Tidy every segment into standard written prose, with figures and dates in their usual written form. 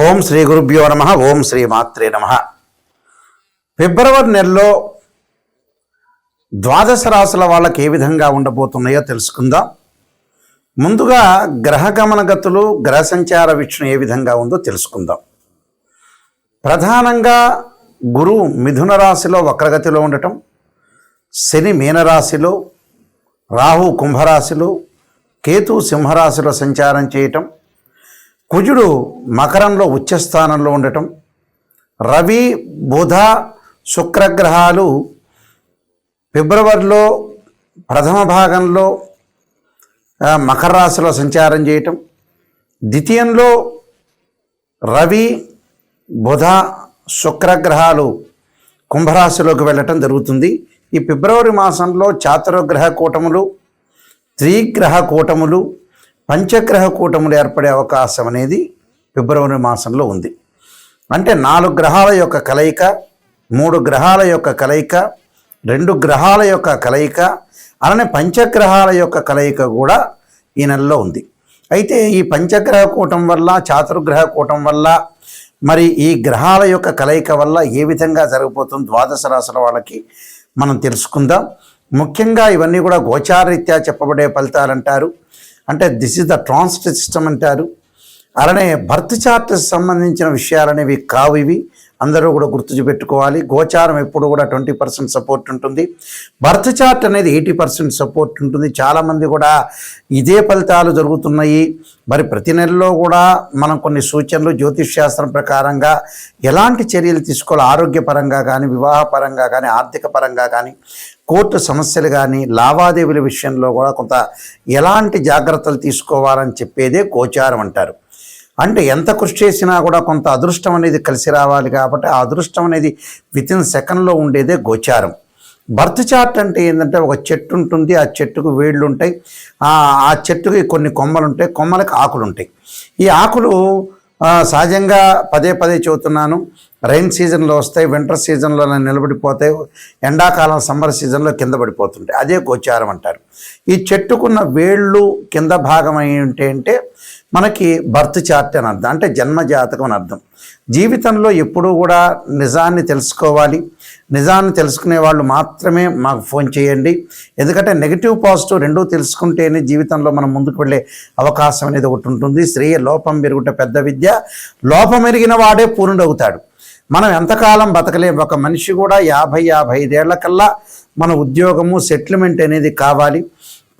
ఓం శ్రీ గురుభ్యో నమ. ఓం శ్రీ మాత్రే నమ. ఫిబ్రవరి నెలలో ద్వాదశ రాశుల వాళ్ళకి ఏ విధంగా ఉండబోతున్నాయో తెలుసుకుందాం. ముందుగా గ్రహగమన గతులు, గ్రహ సంచార వీక్షణ ఏ విధంగా ఉందో తెలుసుకుందాం. ప్రధానంగా గురువు మిథున రాశిలో వక్రగతిలో ఉండటం, శని మీనరాశిలో, రాహు కుంభరాశిలో, కేతు సింహరాశిలో సంచారం చేయటం, కుజుడు మకరంలో ఉచ్చస్థానంలో ఉండటం, రవి బుధ శుక్రగ్రహాలు ఫిబ్రవరిలో ప్రథమ భాగంలో మకర రాశిలో సంచారం చేయటం, ద్వితీయంలో రవి బుధ శుక్రగ్రహాలు కుంభరాశిలోకి వెళ్ళటం జరుగుతుంది. ఈ ఫిబ్రవరి మాసంలో చాతుర్గ్రహ కూటములు, త్రిగ్రహ కూటములు, పంచగ్రహ కూటములు ఏర్పడే అవకాశం అనేది ఫిబ్రవరి మాసంలో ఉంది. అంటే 4 గ్రహాల యొక్క కలయిక, 3 గ్రహాల యొక్క కలయిక, 2 గ్రహాల యొక్క కలయిక, అలానే పంచగ్రహాల యొక్క కలయిక కూడా ఈ నెలలో ఉంది. అయితే ఈ పంచగ్రహ కూటం వల్ల, చాతుర్గ్రహ కూటం వల్ల, మరి ఈ గ్రహాల యొక్క కలయిక వల్ల ఏ విధంగా జరగబోతుంది ద్వాదశ రాశుల వాళ్ళకి మనం తెలుసుకుందాం. ముఖ్యంగా ఇవన్నీ కూడా గోచారరీత్యా చెప్పబడే ఫలితాలు అంటారు. అంటే this is the transit system అంటారు. అలానే బర్త్ చార్ట్ సంబంధించిన విషయాలనేవి కావు. ఇవి అందరూ కూడా గుర్తుపెట్టుకోవాలి. గోచారం ఎప్పుడు కూడా 20% సపోర్ట్ ఉంటుంది, బర్త్ చార్ట్ అనేది 80% సపోర్ట్ ఉంటుంది. చాలామంది కూడా ఇదే ఫలితాలు జరుగుతున్నాయి. మరి ప్రతి నెలలో కూడా మనం కొన్ని సూచనలు జ్యోతిష్ శాస్త్రం ప్రకారంగా ఎలాంటి చర్యలు తీసుకోవాలి, ఆరోగ్యపరంగా కానీ, వివాహపరంగా కానీ, ఆర్థిక పరంగా కానీ, కోర్టు సమస్యలు కానీ, లావాదేవీల విషయంలో కూడా కొంత ఎలాంటి జాగ్రత్తలు తీసుకోవాలని చెప్పేదే గోచారం అంటారు. అంటే ఎంత కృషి చేసినా కూడా కొంత అదృష్టం అనేది కలిసి రావాలి. కాబట్టి ఆ అదృష్టం అనేది వితిన్ సెకండ్లో ఉండేదే గోచారం. బర్త్ చార్ట్ అంటే ఏంటంటే ఒక చెట్టు ఉంటుంది, ఆ చెట్టుకు వేళ్ళు ఉంటాయి, ఆ చెట్టుకి కొన్ని కొమ్మలు ఉంటాయి, కొమ్మలకు ఆకులు ఉంటాయి. ఈ ఆకులు సహజంగా పదే చెబుతున్నాను, రైన్ సీజన్లో వస్తాయి, వింటర్ సీజన్లో నిలబడిపోతాయి, ఎండాకాలం సమ్మర్ సీజన్లో కింద పడిపోతుంటాయి. అదే గోచారం అంటారు. ఈ చెట్టుకున్న వేళ్ళు కింద భాగం ఏంటి అంటే మనకి బర్త్ చార్ట్ అని అర్థం, అంటే జన్మ జాతకం అని అర్థం. జీవితంలో ఎప్పుడూ కూడా నిజాన్ని తెలుసుకోవాలి. నిజాన్ని తెలుసుకునే వాళ్ళు మాత్రమే మాకు ఫోన్ చేయండి. ఎందుకంటే నెగిటివ్ పాజిటివ్ రెండూ తెలుసుకుంటేనే జీవితంలో మనం ముందుకు వెళ్ళే అవకాశం అనేది ఒకటి ఉంటుంది. శ్రేయ లోపం పెరుగుట పెద్ద విద్య, లోపం ఎరిగిన వాడే పూర్ణుడవుతాడు. మనం ఎంతకాలం బతకలేం. ఒక మనిషి కూడా 50-55 ఏళ్ల కల్లా మన ఉద్యోగము సెటిల్మెంట్ అనేది కావాలి.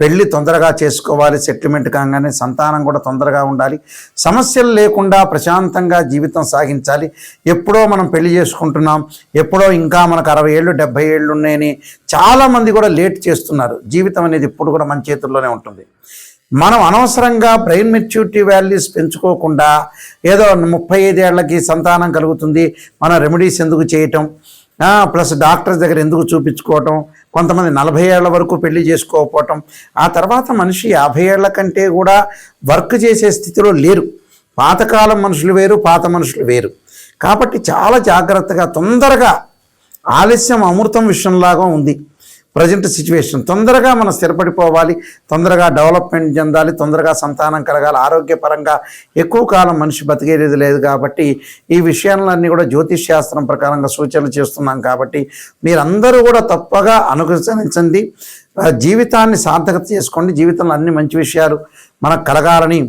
పెళ్ళి తొందరగా చేసుకోవాలి, సెటిల్మెంట్ కాగానే సంతానం కూడా తొందరగా ఉండాలి, సమస్యలు లేకుండా ప్రశాంతంగా జీవితం సాగించాలి. ఎప్పుడో మనం పెళ్లి చేసుకుంటున్నాం, ఎప్పుడో ఇంకా మనకు 60 ఏళ్ళు 70 ఏళ్ళు ఉన్నాయని చాలామంది కూడా లేట్ చేస్తున్నారు. జీవితం అనేది ఇప్పుడు కూడా మన చేతుల్లోనే ఉంటుంది. మనం అనవసరంగా బ్రెయిన్ మెచ్యూరిటీ వాల్యూస్ పెంచుకోకుండా ఏదో 35 ఏళ్లకి సంతానం కలుగుతుంది, మనం రెమెడీస్ ఎందుకు చేయటం, ప్లస్ డాక్టర్స్ దగ్గర ఎందుకు చూపించుకోవటం, కొంతమంది 40 ఏళ్ల వరకు పెళ్లి చేసుకోకపోవటం, ఆ తర్వాత మనిషి 50 ఏళ్ల కంటే కూడా వర్క్ చేసే స్థితిలో లేరు. పాతకాలం మనుషులు వేరు, పాత మనుషులు వేరు. కాబట్టి చాలా జాగ్రత్తగా, తొందరగా, ఆలస్యం అమృతం విషయంలాగా ఉంది ప్రజెంట్ సిచ్యువేషన్. తొందరగా మనం స్థిరపడిపోవాలి, తొందరగా డెవలప్మెంట్ చెందాలి, తొందరగా సంతానం కలగాలి. ఆరోగ్యపరంగా ఎక్కువ కాలం మనిషి బతికేది లేదు. కాబట్టి ఈ విషయాలన్నీ కూడా జ్యోతిష్ శాస్త్రం ప్రకారంగా సూచనలు చేస్తున్నాం. కాబట్టి మీరందరూ కూడా తప్పగా అనుసరించండి, జీవితాన్ని సార్థకత చేసుకోండి. జీవితంలో అన్ని మంచి విషయాలు మనకు కలగాలని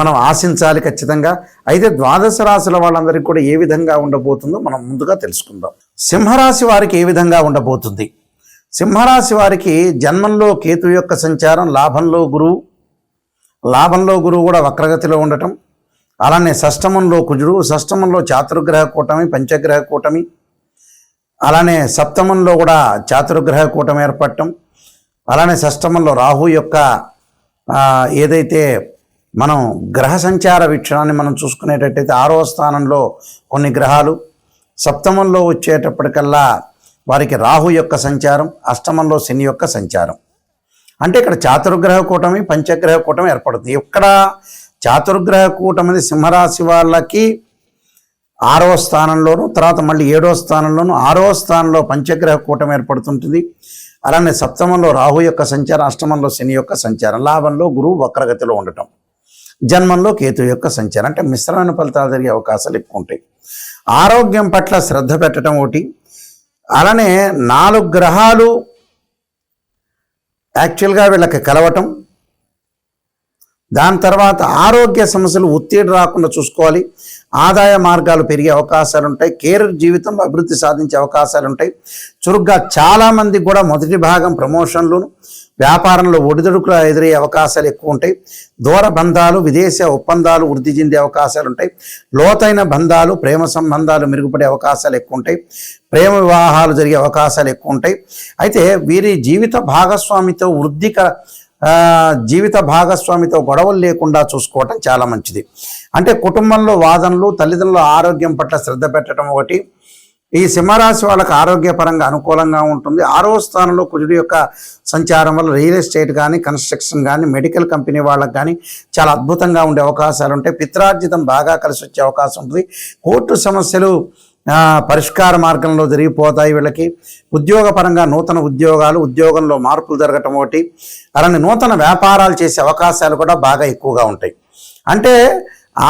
మనం ఆశించాలి ఖచ్చితంగా. అయితే ద్వాదశ రాశుల వాళ్ళందరికీ కూడా ఏ విధంగా ఉండబోతుందో మనం ముందుగా తెలుసుకుందాం. సింహరాశి వారికి ఏ విధంగా ఉండబోతుంది? సింహరాశి వారికి జన్మంలో కేతు యొక్క సంచారం, లాభంలో గురువు కూడా వక్రగతిలో ఉండటం, అలానే షష్టమంలో కుజుడు, షష్టమంలో చాతుర్గ్రహ కూటమి, పంచగ్రహ కూటమి, అలానే సప్తమంలో కూడా చాతుర్గ్రహ కూటమి ఏర్పడటం, అలానే షష్టమంలో రాహు యొక్క ఏదైతే మనం గ్రహ సంచార వీక్షణాన్ని మనం చూసుకునేటట్టయితే 6వ స్థానంలో కొన్ని గ్రహాలు, సప్తమంలో వచ్చేటప్పటికల్లా వారికి రాహు యొక్క సంచారం, అష్టమంలో శని యొక్క సంచారం. అంటే ఇక్కడ చాతుర్గ్రహ కూటమి, పంచగ్రహ కూటమి ఏర్పడుతుంది. ఇక్కడ చాతుర్గ్రహ కూటమి సింహరాశి వాళ్ళకి 6వ స్థానంలోను, తర్వాత మళ్ళీ 7వ స్థానంలోను, 6వ స్థానంలో పంచగ్రహ కూటమి ఏర్పడుతుంటుంది. అలానే సప్తమంలో రాహు యొక్క సంచారం, అష్టమంలో శని యొక్క సంచారం, లాభంలో గురువు వక్రగతిలో ఉండటం. జన్మంలో కేతు యొక్క సంచారం, అంటే మిశ్రమైన ఫలితాలు జరిగే అవకాశాలు ఎక్కువ ఉంటాయి. ఆరోగ్యం పట్ల శ్రద్ధ పెట్టడం ఒకటి, అలానే 4 గ్రహాలు యాక్చువల్గా వీళ్ళకి కలవటం, దాని తర్వాత ఆరోగ్య సమస్యలు ఒత్తిడి రాకుండా చూసుకోవాలి, ఆదాయ మార్గాలు పెరిగే అవకాశాలు ఉంటాయి, కెరీర్ జీవితంలో అభివృద్ధి సాధించే అవకాశాలు ఉంటాయి. చురుగ్గా చాలామందికి కూడా మొదటి భాగం ప్రమోషన్లు, వ్యాపారంలో ఒడిదుడుకులు ఎదురయ్యే అవకాశాలు ఎక్కువ ఉంటాయి. దూర బంధాలు, విదేశీ ఒప్పందాలు వృద్ధి చెందే అవకాశాలు ఉంటాయి. లోతైన బంధాలు, ప్రేమ సంబంధాలు మెరుగుపడే అవకాశాలు ఎక్కువ ఉంటాయి. ప్రేమ వివాహాలు జరిగే అవకాశాలు ఎక్కువ ఉంటాయి. అయితే వీరి జీవిత భాగస్వామితో గొడవలు లేకుండా చూసుకోవటం చాలా మంచిది. అంటే కుటుంబంలో వాదనలు, తల్లిదండ్రుల ఆరోగ్యం పట్ల శ్రద్ధ పెట్టడం ఒకటి. ఈ సింహరాశి వాళ్ళకి ఆరోగ్యపరంగా అనుకూలంగా ఉంటుంది. 6వ స్థానంలో కుజుడి యొక్క సంచారం వల్ల రియల్ ఎస్టేట్ కానీ, కన్స్ట్రక్షన్ కానీ, మెడికల్ కంపెనీ వాళ్ళకి కానీ చాలా అద్భుతంగా ఉండే అవకాశాలు ఉంటాయి. పిత్రార్జితం బాగా కలిసి వచ్చే అవకాశం ఉంటుంది. కోర్టు సమస్యలు పరిష్కార మార్గంలో జరిగిపోతాయి. వీళ్ళకి ఉద్యోగపరంగా నూతన ఉద్యోగంలో మార్పులు జరగటం ఒకటి, అలానే నూతన వ్యాపారాలు చేసే అవకాశాలు కూడా బాగా ఎక్కువగా ఉంటాయి. అంటే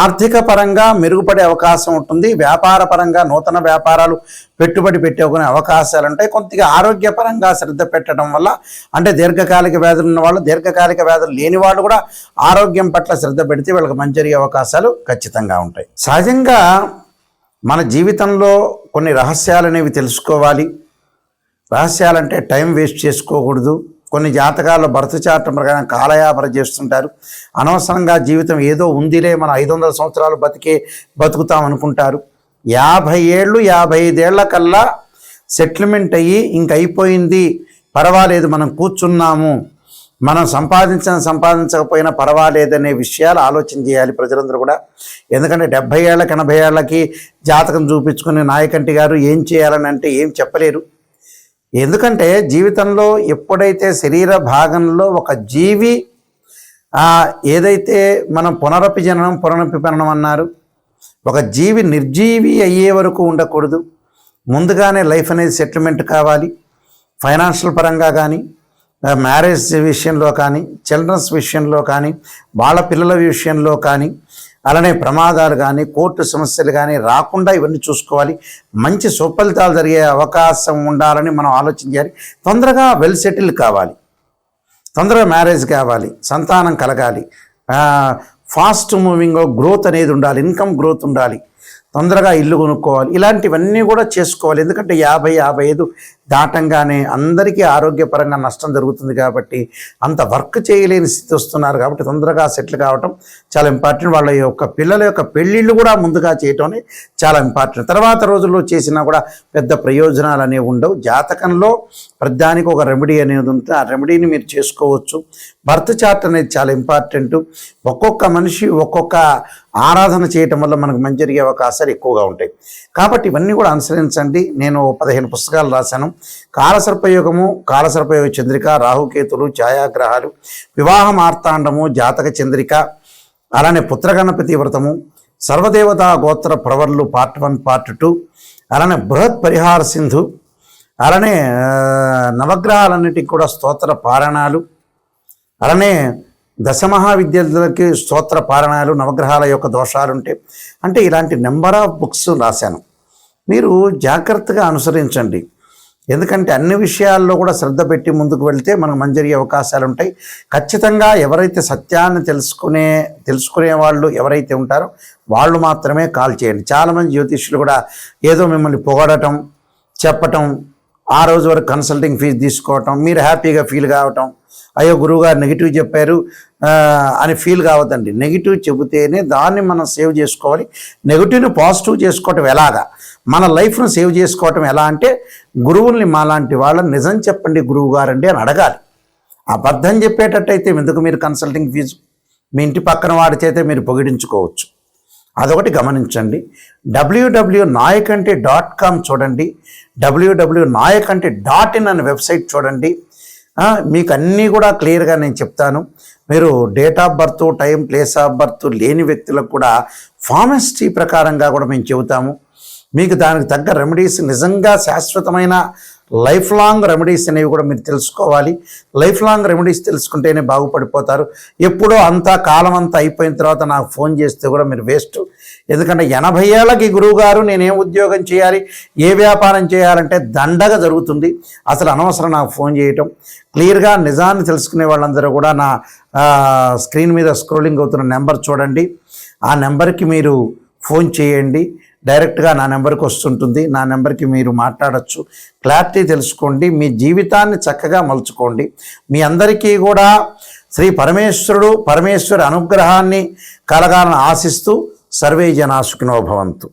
ఆర్థిక పరంగా మెరుగుపడే అవకాశం ఉంటుంది. వ్యాపార పరంగా నూతన వ్యాపారాలు పెట్టుబడి పెట్టుకునే అవకాశాలు ఉంటాయి. కొద్దిగా ఆరోగ్యపరంగా శ్రద్ధ పెట్టడం వల్ల, అంటే దీర్ఘకాలిక వ్యాధులు ఉన్న వాళ్ళు, దీర్ఘకాలిక వ్యాధులు లేని వాళ్ళు కూడా ఆరోగ్యం పట్ల శ్రద్ధ పెడితే వీళ్ళకి మంచి జరిగే అవకాశాలు ఖచ్చితంగా ఉంటాయి. సహజంగా మన జీవితంలో కొన్ని రహస్యాలు అనేవి తెలుసుకోవాలి. రహస్యాలంటే టైం వేస్ట్ చేసుకోకూడదు. కొన్ని జాతకాల్లో భర్త చాటం ప్రకారం కాలయాపన చేస్తుంటారు. అనవసరంగా జీవితం ఏదో ఉందిలే, మనం 500 సంవత్సరాలు బతుకుతాం అనుకుంటారు. 50 ఏళ్ళు 55 ఏళ్ల కల్లా సెటిల్మెంట్ అయ్యి ఇంక అయిపోయింది, పర్వాలేదు, మనం కూర్చున్నాము, మనం సంపాదించకపోయినా పర్వాలేదనే విషయాలు ఆలోచన చేయాలి ప్రజలందరూ కూడా. ఎందుకంటే 70 ఏళ్ళకి 80 ఏళ్ళకి జాతకం చూపించుకునే నాయకంటి గారు ఏం చేయాలని అంటే ఏం చెప్పలేరు. ఎందుకంటే జీవితంలో ఎప్పుడైతే శరీర భాగంలో ఒక జీవి ఏదైతే మనం పునరపి జననం పునరపి మరణం అన్నారు, ఒక జీవి నిర్జీవి అయ్యే వరకు ఉండకూడదు. ముందుగానే లైఫ్ అనేది సెటిల్మెంట్ కావాలి. ఫైనాన్షియల్ పరంగా కానీ, మ్యారేజ్ విషయంలో కానీ, చిల్డ్రన్స్ విషయంలో కానీ, వాళ్ళ పిల్లల విషయంలో కానీ, అలానే ప్రమాదాలు కానీ, కోర్టు సమస్యలు కానీ రాకుండా ఇవన్నీ చూసుకోవాలి. మంచి సుఫలితాలు జరిగే అవకాశం ఉండాలని మనం ఆలోచించాలి. తొందరగా వెల్ సెటిల్ కావాలి, తొందరగా మ్యారేజ్ కావాలి, సంతానం కలగాలి, ఫాస్ట్ మూవింగ్ గ్రోత్ అనేది ఉండాలి, ఇన్కమ్ గ్రోత్ ఉండాలి, తొందరగా ఇల్లు కొనుక్కోవాలి. ఇలాంటివన్నీ కూడా చేసుకోవాలి. ఎందుకంటే 50-55 దాటంగానే అందరికీ ఆరోగ్యపరంగా నష్టం జరుగుతుంది కాబట్టి, అంత వర్క్ చేయలేని స్థితి వస్తున్నారు కాబట్టి తొందరగా సెటిల్ కావటం చాలా ఇంపార్టెంట్. వాళ్ళ యొక్క పిల్లల యొక్క పెళ్ళిళ్ళు కూడా ముందుగా చేయటం చాలా ఇంపార్టెంట్. తర్వాత రోజుల్లో చేసినా కూడా పెద్ద ప్రయోజనాలు అనేవి ఉండవు. జాతకంలో ప్రతిదానికి ఒక రెమెడీ అనేది ఉంటుంది. ఆ రెమెడీని మీరు చేసుకోవచ్చు. బర్త్ చార్ట్ అనేది చాలా ఇంపార్టెంట్. ఒక్కొక్క మనిషి ఒక్కొక్క ఆరాధన చేయటం వల్ల మనకు మంచి జరిగే అవకాశాలు ఎక్కువగా ఉంటాయి. కాబట్టి ఇవన్నీ కూడా అనుసరించండి. నేను 15 పుస్తకాలు రాశాను. కాలసర్పయోగము, కాలసర్పయోగ చంద్రిక, రాహుకేతులు, ఛాయాగ్రహాలు, వివాహ మార్తాండము, జాతక చంద్రిక, అలానే పుత్రగణపతి వ్రతము, సర్వదేవతా గోత్ర ప్రవర్లు పార్ట్ 1 పార్ట్ 2, అలానే బృహత్ పరిహార సింధు, అలానే నవగ్రహాలన్నిటికీ కూడా స్తోత్ర పారాయణాలు, అలానే దశమహావిద్యలకి స్తోత్ర పారాయణాలు, నవగ్రహాల యొక్క దోషాలుంటే అంటే ఇలాంటి నెంబర్ ఆఫ్ బుక్స్ రాశాను. మీరు జాగ్రత్తగా అనుసరించండి. ఎందుకంటే అన్ని విషయాల్లో కూడా శ్రద్ధ పెట్టి ముందుకు వెళ్తే మనకు మంచి జరిగే అవకాశాలు ఉంటాయి. ఖచ్చితంగా ఎవరైతే సత్యాన్ని తెలుసుకునే వాళ్ళు ఎవరైతే ఉంటారో వాళ్ళు మాత్రమే కాల్ చేయండి. చాలామంది జ్యోతిష్యులు కూడా ఏదో మిమ్మల్ని పొగడటం, చెప్పటం, ఆ రోజు వరకు కన్సల్టింగ్ ఫీజు తీసుకోవటం, మీరు హ్యాపీగా ఫీల్ కావటం, అయ్యో గురువుగారు నెగిటివ్ చెప్పారు అని ఫీల్ కావద్దండి. నెగిటివ్ చెబితేనే దాన్ని మనం సేవ్ చేసుకోవాలి. నెగిటివ్ని పాజిటివ్ చేసుకోవటం ఎలాగా, మన లైఫ్ను సేవ్ చేసుకోవటం ఎలా అంటే, గురువుల్ని మాలాంటి వాళ్ళని నిజం చెప్పండి గురువు గారండి అని అడగాలి. అబద్ధం చెప్పేటట్టయితే ఎందుకు మీరు కన్సల్టింగ్ ఫీజు? మీ ఇంటి పక్కన వాడి చేతే మీరు పొగిడించుకోవచ్చు. అదొకటి గమనించండి. www.nayakanti.com చూడండి, www.nayakanti.in అనే వెబ్సైట్ చూడండి. మీకు అన్నీ కూడా క్లియర్గా నేను చెప్తాను. మీరు date of birth, time, place of birth లేని వ్యక్తులకు కూడా ఫార్మసిటీ ప్రకారంగా కూడా మేము చెబుతాము. మీకు దానికి తగ్గ రెమెడీస్, నిజంగా శాశ్వతమైన లైఫ్ లాంగ్ రెమెడీస్ అనేవి కూడా మీరు తెలుసుకోవాలి. లైఫ్ లాంగ్ రెమెడీస్ తెలుసుకుంటేనే బాగుపడిపోతారు. ఎప్పుడో అంతా కాలం అంతా అయిపోయిన తర్వాత నాకు ఫోన్ చేస్తే కూడా మీరు వేస్ట్. ఎందుకంటే 80 ఏళ్ళకి గురువుగారు నేనేం ఉద్యోగం చేయాలి, ఏ వ్యాపారం చేయాలంటే దండగా జరుగుతుంది, అసలు అనవసరం నాకు ఫోన్ చేయటం. క్లియర్గా నిజాన్ని తెలుసుకునే వాళ్ళందరూ కూడా నా స్క్రీన్ మీద స్క్రోలింగ్ అవుతున్న నెంబర్ చూడండి, ఆ నెంబర్కి మీరు ఫోన్ చేయండి. డైరెక్ట్గా నా నెంబర్కి వస్తుంటుంది, నా నెంబర్కి మీరు మాట్లాడచ్చు. క్లారిటీ తెలుసుకోండి, మీ జీవితాన్ని చక్కగా మలుచుకోండి. మీ అందరికీ కూడా శ్రీ పరమేశ్వరి అనుగ్రహాన్ని కలగాలని ఆశిస్తూ సర్వే జనా సుఖినో భవంతు.